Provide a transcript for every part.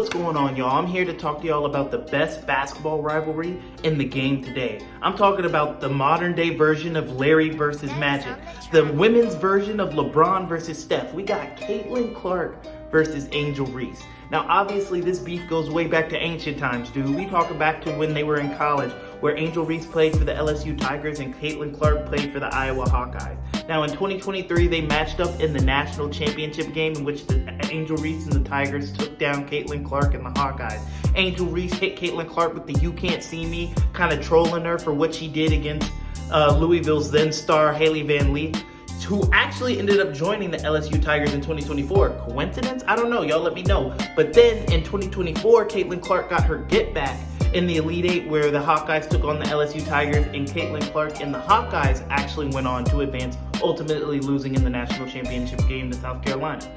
What's going on, y'all? I'm here to talk to y'all about the best basketball rivalry in the game today. I'm talking about the modern day version of Larry versus Magic, the women's version of LeBron versus Steph. We got Caitlin Clark versus Angel Reese. Now, obviously, this beef goes way back to ancient times, dude. We talk back to when they were in college, where Angel Reese played for the LSU Tigers and Caitlin Clark played for the Iowa Hawkeyes. Now, in 2023, they matched up in the national championship game in which the Angel Reese and the Tigers took down Caitlin Clark and the Hawkeyes. Angel Reese hit Caitlin Clark with the "you can't see me," kind of trolling her for what she did against Louisville's then star Haley Van Leef, who actually ended up joining the LSU Tigers in 2024. Coincidence? I don't know. Y'all let me know. But then in 2024, Caitlin Clark got her get back in the Elite Eight, where the Hawkeyes took on the LSU Tigers, and Caitlin Clark and the Hawkeyes actually went on to advance, ultimately losing in the national championship game to South Carolina.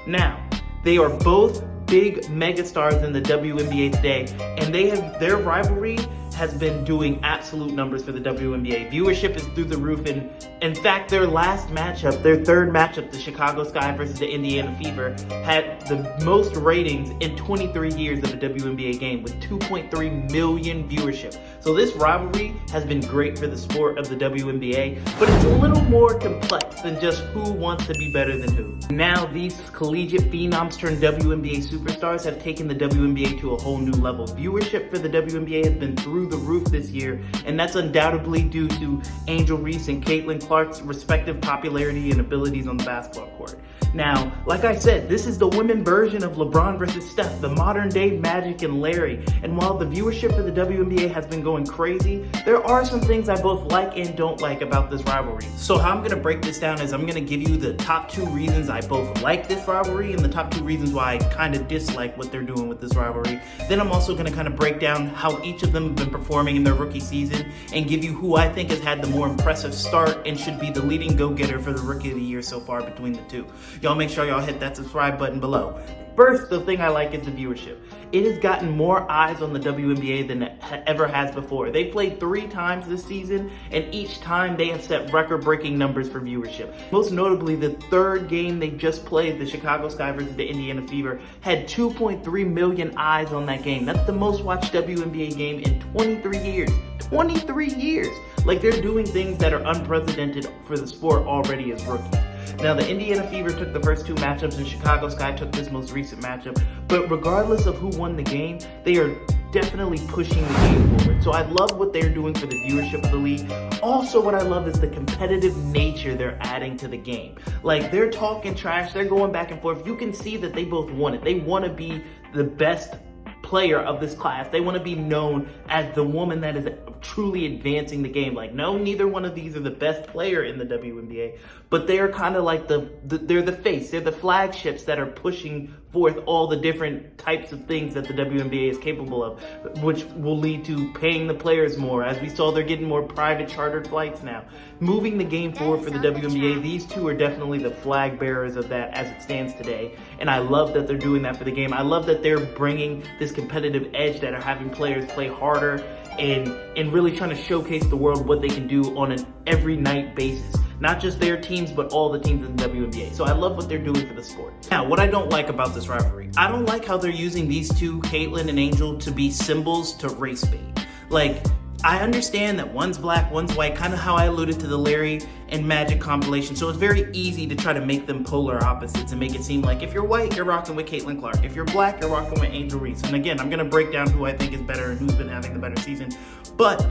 Now, they are both big megastars in the WNBA today, and their rivalry has been doing absolute numbers for the WNBA. Viewership is through the roof, and in fact, their last matchup, their third matchup, the Chicago Sky versus the Indiana Fever, had the most ratings in 23 years of a WNBA game with 2.3 million viewership. So this rivalry has been great for the sport of the WNBA, but it's a little more complex than just who wants to be better than who. Now, these collegiate phenoms turned WNBA superstars have taken the WNBA to a whole new level. Viewership for the WNBA has been through the roof this year, and that's undoubtedly due to Angel Reese and Caitlin Clark's respective popularity and abilities on the basketball court. Now, like I said, this is the women version of LeBron versus Steph, the modern day Magic and Larry. And while the viewership for the WNBA has been going crazy, there are some things I both like and don't like about this rivalry. So how I'm going to break this down is I'm going to give you the top 2 reasons I both like this rivalry and the top 2 reasons why I kind of dislike what they're doing with this rivalry. Then I'm also going to kind of break down how each of them have been performing in their rookie season and give you who I think has had the more impressive start and should be the leading go-getter for the Rookie of the Year so far between the two. Y'all make sure y'all hit that subscribe button below. First, the thing I like is the viewership. It has gotten more eyes on the WNBA than it ever has before. They played 3 times this season, and each time they have set record-breaking numbers for viewership. Most notably, the third game they just played, the Chicago Sky versus the Indiana Fever, had 2.3 million eyes on that game. That's the most watched WNBA game in 23 years. 23 years! Like, they're doing things that are unprecedented for the sport already as rookies. Now, the Indiana Fever took the first 2 matchups and Chicago Sky took this most recent matchup, but regardless of who won the game, they are definitely pushing the game forward. So I love what they're doing for the viewership of the league. Also, what I love is the competitive nature they're adding to the game. Like, they're talking trash, they're going back and forth. You can see that they both want it. They want to be the best player of this class. They want to be known as the woman that is truly advancing the game. Like, no, neither one of these are the best player in the WNBA, but they're kind of like they're the face. They're the flagships that are pushing forth all the different types of things that the WNBA is capable of, which will lead to paying the players more. As we saw, they're getting more private chartered flights now. Moving the game forward for the WNBA, these two are definitely the flag bearers of that as it stands today. And I love that they're doing that for the game. I love that they're bringing this competitive edge that are having players play harder and really trying to showcase the world what they can do on an every night basis. Not just their teams, but all the teams in the WNBA. So I love what they're doing for the sport. Now, what I don't like about this rivalry, I don't like how they're using these two, Caitlin and Angel, to be symbols to race bait. Like, I understand that one's black, one's white, kind of how I alluded to the Larry and Magic compilation. So it's very easy to try to make them polar opposites and make it seem like if you're white, you're rocking with Caitlin Clark. If you're black, you're rocking with Angel Reese. And again, I'm going to break down who I think is better and who's been having the better season. But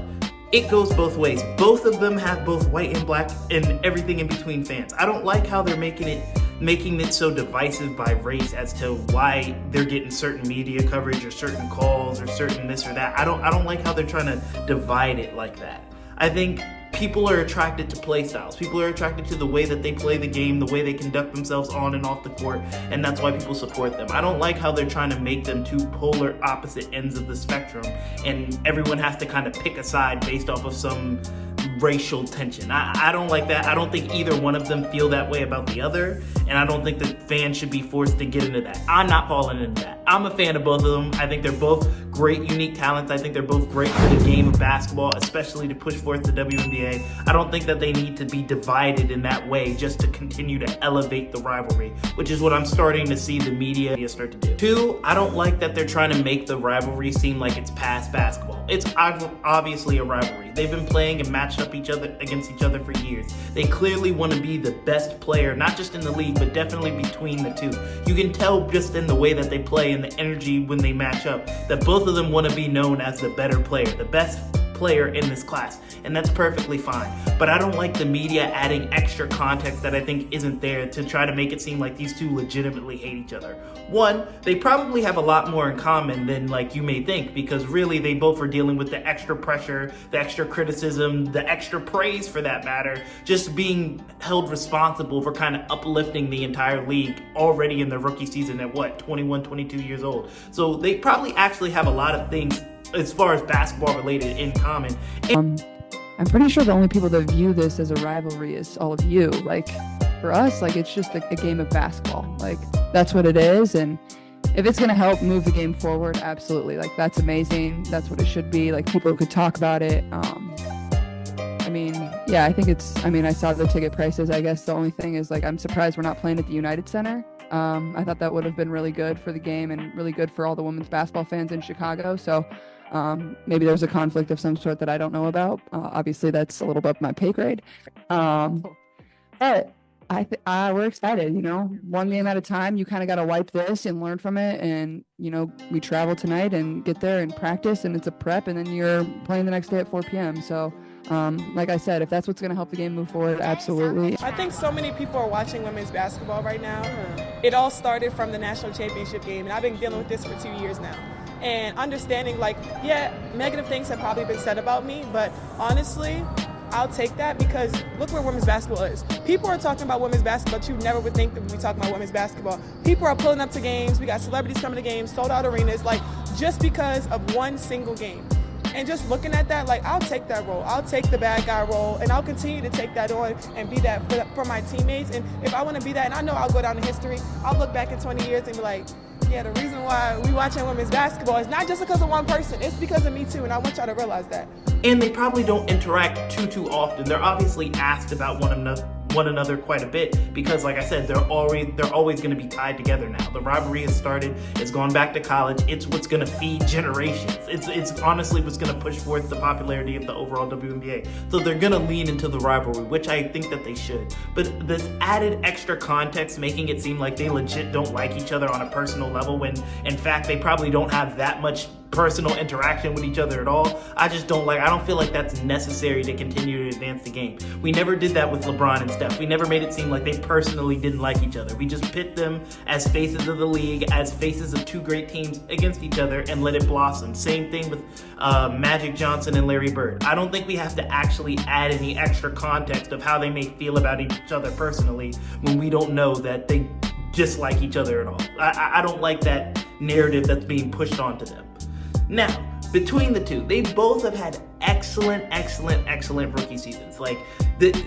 it goes both ways. Both of them have both white and black and everything in between fans. I don't like how they're making it so divisive by race as to why they're getting certain media coverage or certain calls or certain this or that. I don't like how they're trying to divide it like that. I think people are attracted to play styles. People are attracted to the way that they play the game, the way they conduct themselves on and off the court, and that's why people support them. I don't like how they're trying to make them 2 polar opposite ends of the spectrum, and everyone has to kind of pick a side based off of some racial tension. I don't like that. I don't think either one of them feel that way about the other, and I don't think that fans should be forced to get into that. I'm not falling into that. I'm a fan of both of them. I think they're both great, unique talents. I think they're both great for the game of basketball, especially to push forth the WNBA. I don't think that they need to be divided in that way just to continue to elevate the rivalry, which is what I'm starting to see the media start to do. Two, I don't like that they're trying to make the rivalry seem like it's past basketball. It's obviously a rivalry. They've been playing and matched up against each other for years. They clearly want to be the best player, not just in the league, but definitely between the two. You can tell just in the way that they play and the energy when they match up that both of them want to be known as the better player, the best player in this class, and that's perfectly fine. But I don't like the media adding extra context that I think isn't there to try to make it seem like these two legitimately hate each other. One, they probably have a lot more in common than like you may think, because really they both are dealing with the extra pressure, the extra criticism, the extra praise for that matter, just being held responsible for kind of uplifting the entire league already in their rookie season at what, 21, 22 years old. So they probably actually have a lot of things as far as basketball related in common. I'm pretty sure the only people that view this as a rivalry is all of you. Like, for us, like, it's just a game of basketball. Like, that's what it is. And if it's going to help move the game forward, absolutely. Like, that's amazing. That's what it should be. Like, people could talk about it. I mean, yeah, I think I saw the ticket prices. I guess the only thing is, like, I'm surprised we're not playing at the United Center. I thought that would have been really good for the game and really good for all the women's basketball fans in Chicago. So maybe there's a conflict of some sort that I don't know about. Obviously, that's a little above my pay grade. But we're excited, one game at a time. You kind of got to wipe this and learn from it. And, we travel tonight and get there and practice, and it's a prep, and then you're playing the next day at 4 p.m. So, like I said, if that's what's going to help the game move forward, absolutely. I think so many people are watching women's basketball right now. It all started from the national championship game, and I've been dealing with this for 2 years now. And understanding, negative things have probably been said about me, but honestly, I'll take that because look where women's basketball is. People are talking about women's basketball, but you never would think that we'd be talking about women's basketball. People are pulling up to games. We got celebrities coming to games, sold out arenas, just because of one single game. And just looking at that, I'll take that role. I'll take the bad guy role, and I'll continue to take that on and be that for my teammates. And if I want to be that, and I know I'll go down in history, I'll look back in 20 years and be like, yeah, the reason why we watching women's basketball is not just because of one person. It's because of me too, and I want y'all to realize that. And they probably don't interact too often. They're obviously asked about one another quite a bit because, like I said, they're always going to be tied together now. The rivalry has started. It's gone back to college. It's what's going to feed generations. It's honestly what's going to push forth the popularity of the overall WNBA. So they're going to lean into the rivalry, which I think that they should. But this added extra context, making it seem like they legit don't like each other on a personal level, when in fact they probably don't have that much personal interaction with each other at all. I don't feel like that's necessary to continue to advance the game. We never did that with LeBron and Steph. We never made it seem like they personally didn't like each other. We just pit them as faces of the league, as faces of two great teams against each other, and let it blossom. Same thing with Magic Johnson and Larry Bird. I don't think we have to actually add any extra context of how they may feel about each other personally when we don't know that they dislike each other at all. I don't like that narrative that's being pushed onto them. Now, between the two, they both have had excellent rookie seasons.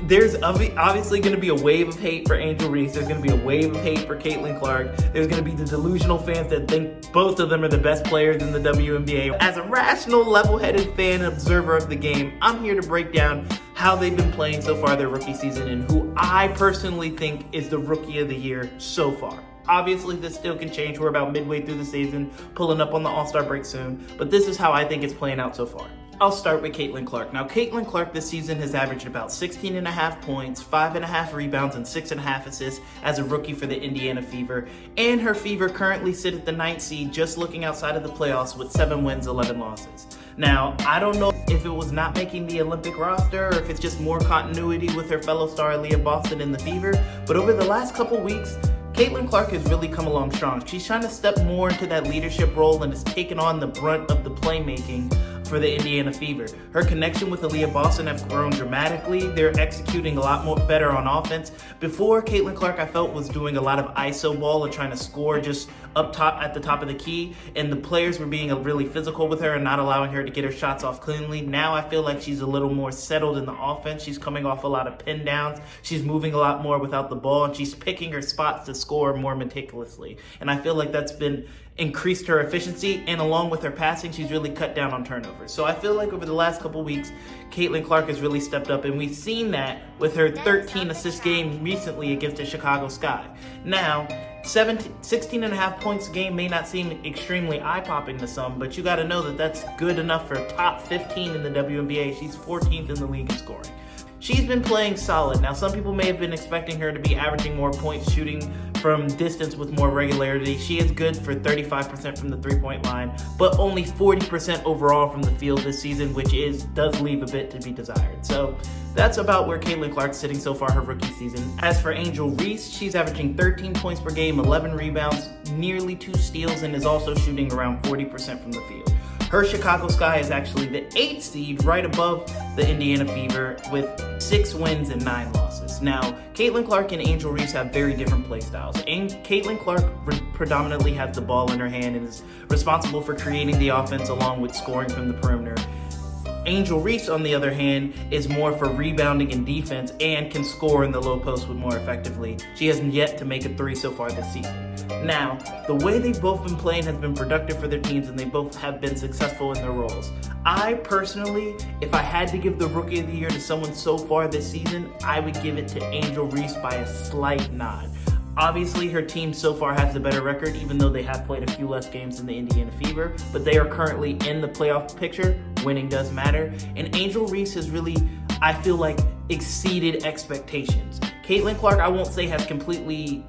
There's obviously going to be a wave of hate for Angel Reese. There's going to be a wave of hate for Caitlin Clark. There's going to be the delusional fans that think both of them are the best players in the WNBA. As a rational, level-headed fan and observer of the game, I'm here to break down how they've been playing so far their rookie season and who I personally think is the rookie of the year so far. Obviously, this still can change. We're about midway through the season, pulling up on the All-Star break soon, but this is how I think it's playing out so far. I'll start with Caitlin Clark. Now, Caitlin Clark this season has averaged about 16.5 points, 5.5 rebounds, and 6.5 assists as a rookie for the Indiana Fever. And her Fever currently sit at the 9th seed, just looking outside of the playoffs with 7 wins, 11 losses. Now, I don't know if it was not making the Olympic roster or if it's just more continuity with her fellow star Aaliyah Boston in the Fever, but over the last couple weeks, Caitlin Clark has really come along strong. She's trying to step more into that leadership role and has taken on the brunt of the playmaking for the Indiana Fever. Her connection with Aaliyah Boston have grown dramatically. They're executing a lot more better on offense. Before, Caitlin Clark, I felt, was doing a lot of ISO ball and trying to score just up top at the top of the key, and the players were being really physical with her and not allowing her to get her shots off cleanly. Now I feel like she's a little more settled in the offense. She's coming off a lot of pin downs. She's moving a lot more without the ball, and she's picking her spots to score more meticulously. And I feel like that's been increased her efficiency, and along with her passing, she's really cut down on turnovers. So I feel like over the last couple weeks, Caitlin Clark has really stepped up, and we've seen that with her 13 assist game recently against the Chicago Sky. Now, 16.5 points a game may not seem extremely eye-popping to some, but you got to know that that's good enough for top 15 in the WNBA. She's 14th in the league in scoring. She's been playing solid. Now, some people may have been expecting her to be averaging more points, shooting from distance with more regularity. She is good for 35% from the three-point line, but only 40% overall from the field this season, which does leave a bit to be desired. So that's about where Caitlin Clark's sitting so far her rookie season. As for Angel Reese, she's averaging 13 points per game, 11 rebounds, nearly 2 steals, and is also shooting around 40% from the field. Her Chicago Sky is actually the 8th seed, right above the Indiana Fever, with 6 wins and 9 losses. Now, Caitlin Clark and Angel Reese have very different play styles. And Caitlin Clark predominantly has the ball in her hand and is responsible for creating the offense along with scoring from the perimeter. Angel Reese, on the other hand, is more for rebounding and defense and can score in the low post with more effectively. She hasn't yet to make a 3 so far this season. Now, the way they've both been playing has been productive for their teams, and they both have been successful in their roles. I personally, if I had to give the Rookie of the Year to someone so far this season, I would give it to Angel Reese by a slight nod. Obviously, her team so far has the better record, even though they have played a few less games than the Indiana Fever, but they are currently in the playoff picture. Winning does matter. And Angel Reese has really, I feel like, exceeded expectations. Caitlin Clark, I won't say has completely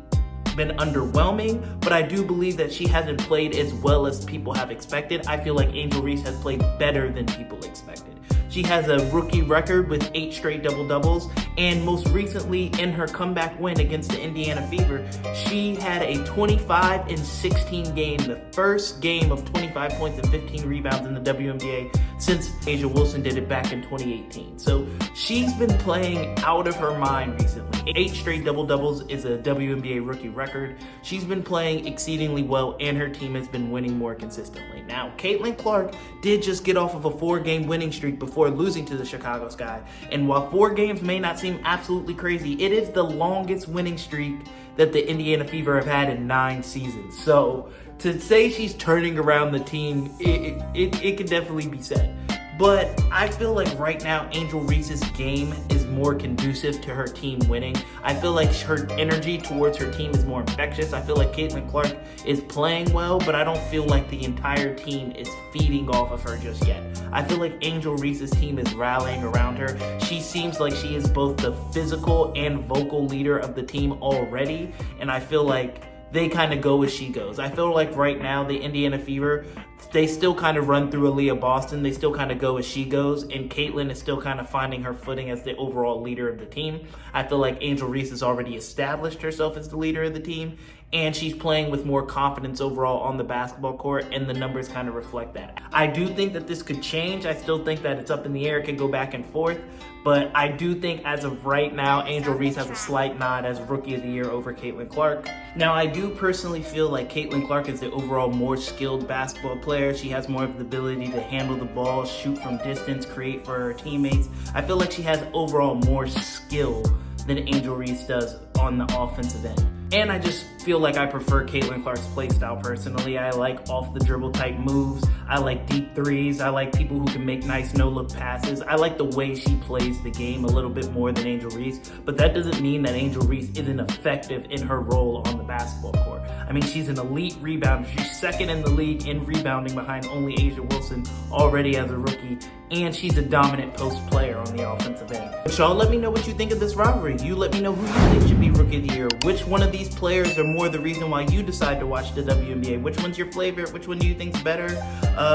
been underwhelming, but I do believe that she hasn't played as well as people have expected. I feel like Angel Reese has played better than people expected. She has a rookie record with 8 straight double-doubles, and most recently in her comeback win against the Indiana Fever, she had a 25-16 game, the first game of 25 points and 15 rebounds in the WNBA since A'ja Wilson did it back in 2018. So she's been playing out of her mind recently. 8 straight double-doubles is a WNBA rookie record. She's been playing exceedingly well, and her team has been winning more consistently. Now, Caitlin Clark did just get off of a 4-game winning streak before losing to the Chicago Sky. And while 4 games may not seem absolutely crazy, it is the longest winning streak that the Indiana Fever have had in 9 seasons. So to say she's turning around the team, it can definitely be said. But I feel like right now Angel Reese's game is more conducive to her team winning. I feel like her energy towards her team is more infectious. I feel like Caitlin Clark is playing well, but I don't feel like the entire team is feeding off of her just yet. I feel like Angel Reese's team is rallying around her. She seems like she is both the physical and vocal leader of the team already, and I feel like they kind of go as she goes. I feel like right now the Indiana Fever, they still kind of run through Aaliyah Boston. They still kind of go as she goes, and Caitlin is still kind of finding her footing as the overall leader of the team. I feel like Angel Reese has already established herself as the leader of the team, and she's playing with more confidence overall on the basketball court, and the numbers kind of reflect that. I do think that this could change. I still think that it's up in the air. It could go back and forth, but I do think as of right now, Angel Reese has a slight nod as Rookie of the Year over Caitlin Clark. Now, I do personally feel like Caitlin Clark is the overall more skilled basketball player. She has more of the ability to handle the ball, shoot from distance, create for her teammates. I feel like she has overall more skill than Angel Reese does on the offensive end. And I just feel like I prefer Caitlin Clark's play style personally. I like off the dribble type moves. I like deep threes. I like people who can make nice no-look passes. I like the way she plays the game a little bit more than Angel Reese, but that doesn't mean that Angel Reese isn't effective in her role on the basketball court. I mean, she's an elite rebounder. She's second in the league in rebounding behind only A'ja Wilson already as a rookie, and she's a dominant post player on the offensive end. But y'all let me know what you think of this rivalry. You let me know who you think should be Rookie of the Year. Which one of these players are more the reason why you decide to watch the WNBA? Which one's your favorite? Which one do you think's better?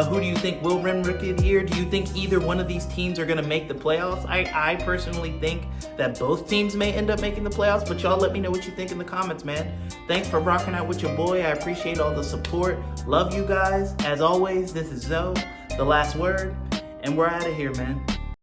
Who do you think will win Rookie of the Year? Do you think either one of these teams are going to make the playoffs? I personally think that both teams may end up making the playoffs, but y'all let me know what you think in the comments, man. Thanks for rocking out with your boy. I appreciate all the support. Love you guys. As always, this is Zoe, the last word, and we're out of here, man.